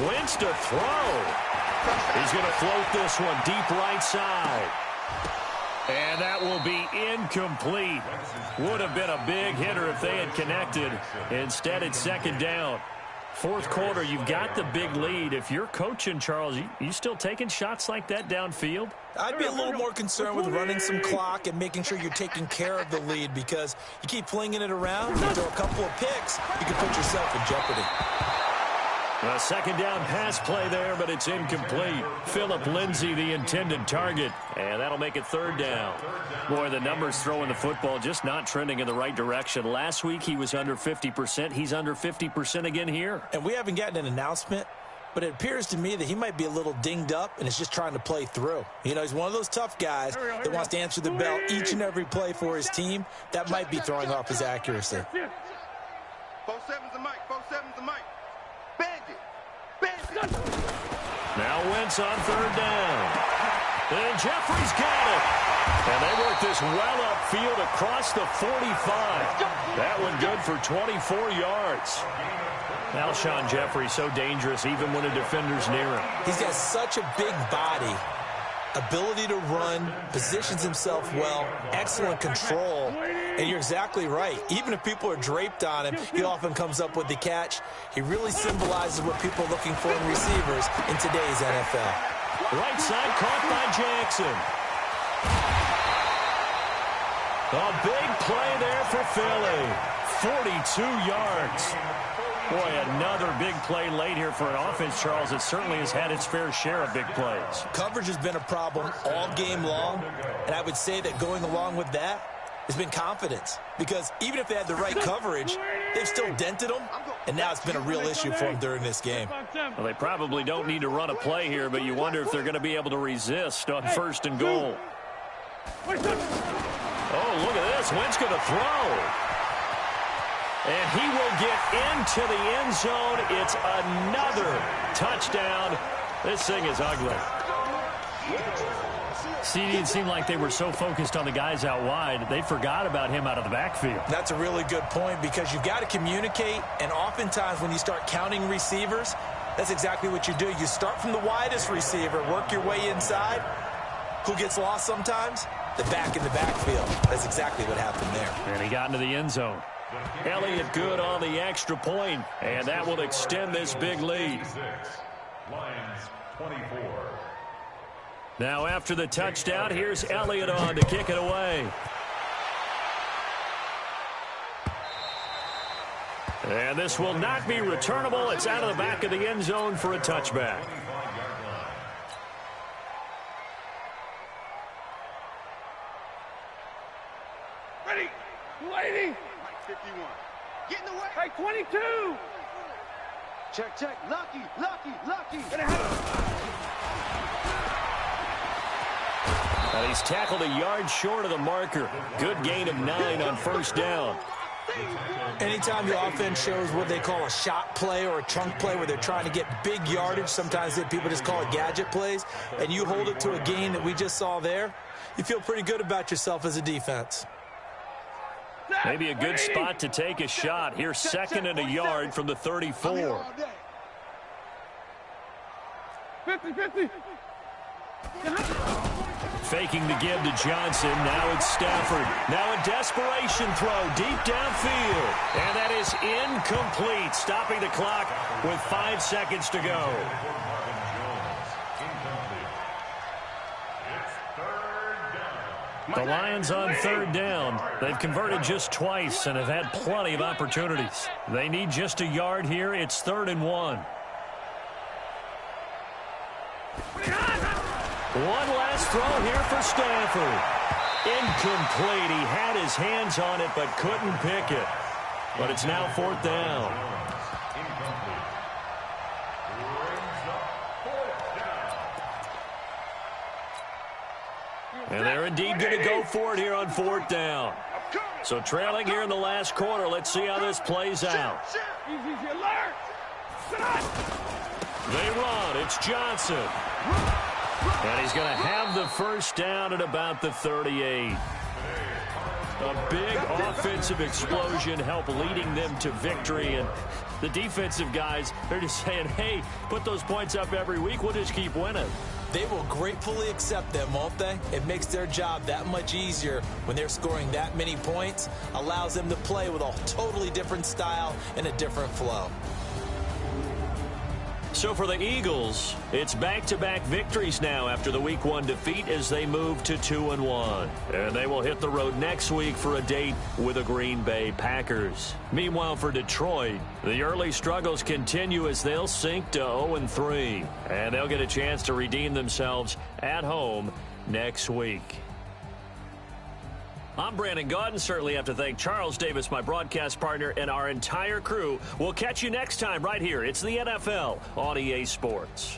Wentz to throw. He's going to float this one deep right side. And that will be incomplete. Would have been a big hitter if they had connected. Instead, it's second down. Fourth quarter, you've got the big lead. If you're coaching, Charles, you still taking shots like that downfield? I'd be a little more concerned with running some clock and making sure you're taking care of the lead, because you keep flinging it around, you throw a couple of picks, you can put yourself in jeopardy. A second down pass play there, but it's incomplete. Phillip Lindsay, the intended target, and that'll make it third down. Boy, the numbers throwing the football just not trending in the right direction. Last week he was under 50%. He's under 50% again here. And we haven't gotten an announcement, but it appears to me that he might be a little dinged up and is just trying to play through. You know, he's one of those tough guys that wants to answer the bell each and every play for his team. That might be throwing off his accuracy. 4-7's the mic. 4-7's the mic. Bandit. Now Wentz on third down. And Jeffrey's got it. And they work this well upfield across the 45. That one good for 24 yards. Alshon Jeffrey so dangerous even when a defender's near him. He's got such a big body, ability to run, positions himself well, excellent control. And you're exactly right. Even if people are draped on him, he often comes up with the catch. He really symbolizes what people are looking for in receivers in today's NFL. Right side caught by Jackson. A big play there for Philly. 42 yards. Boy, another big play late here for an offense, Charles. It certainly has had its fair share of big plays. Coverage has been a problem all game long, and I would say that going along with that has been confidence, because even if they had the right coverage, they've still dented them, and now it's been a real issue for them during this game. Well, they probably don't need to run a play here, but you wonder if they're going to be able to resist on first and goal. Oh, look at this. Wentz going to throw. And he will get into the end zone. It's another touchdown. This thing is ugly. See, it seemed like they were so focused on the guys out wide, they forgot about him out of the backfield. That's a really good point, because you've got to communicate, and oftentimes when you start counting receivers, that's exactly what you do. You start from the widest receiver, work your way inside. Who gets lost sometimes? The back in the backfield. That's exactly what happened there. And he got into the end zone. Elliott good on the extra point, and that will extend this big lead. Lions 24. Now after the touchdown, here's Elliott on to kick it away. And this will not be returnable. It's out of the back of the end zone for a touchback. Ready. 280. 51. Get in the way. Hey, 22. Check. Lucky. And he's tackled a yard short of the marker. Good gain of 9 on first down. Anytime the offense shows what they call a shot play or a chunk play where they're trying to get big yardage, sometimes people just call it gadget plays, and you hold it to a gain that we just saw there, you feel pretty good about yourself as a defense. Maybe a good spot to take a shot. Here's second and a yard from the 34. 50. Faking the give to Johnson. Now it's Stafford. Now a desperation throw deep downfield. And that is incomplete. Stopping the clock with 5 seconds to go. The Lions on third down. They've converted just twice and have had plenty of opportunities. They need just a yard here. It's 3rd and 1. One last throw here for Stafford. Incomplete. He had his hands on it but couldn't pick it. But it's now 4th down. And they're indeed going to go for it here on 4th down. So trailing here in the last quarter. Let's see how this plays out. They run. It's Johnson. And he's going to have the first down at about the 38. A big offensive explosion helped leading them to victory. And the defensive guys, they're just saying, hey, put those points up every week. We'll just keep winning. They will gratefully accept them, won't they? It makes their job that much easier when they're scoring that many points. Allows them to play with a totally different style and a different flow. So for the Eagles, it's back-to-back victories now after the Week 1 defeat as they move to 2-1. And they will hit the road next week for a date with the Green Bay Packers. Meanwhile, for Detroit, the early struggles continue as they'll sink to 0-3. And they'll get a chance to redeem themselves at home next week. I'm Brandon Gaudin. Certainly have to thank Charles Davis, my broadcast partner, and our entire crew. We'll catch you next time right here. It's the NFL on EA Sports.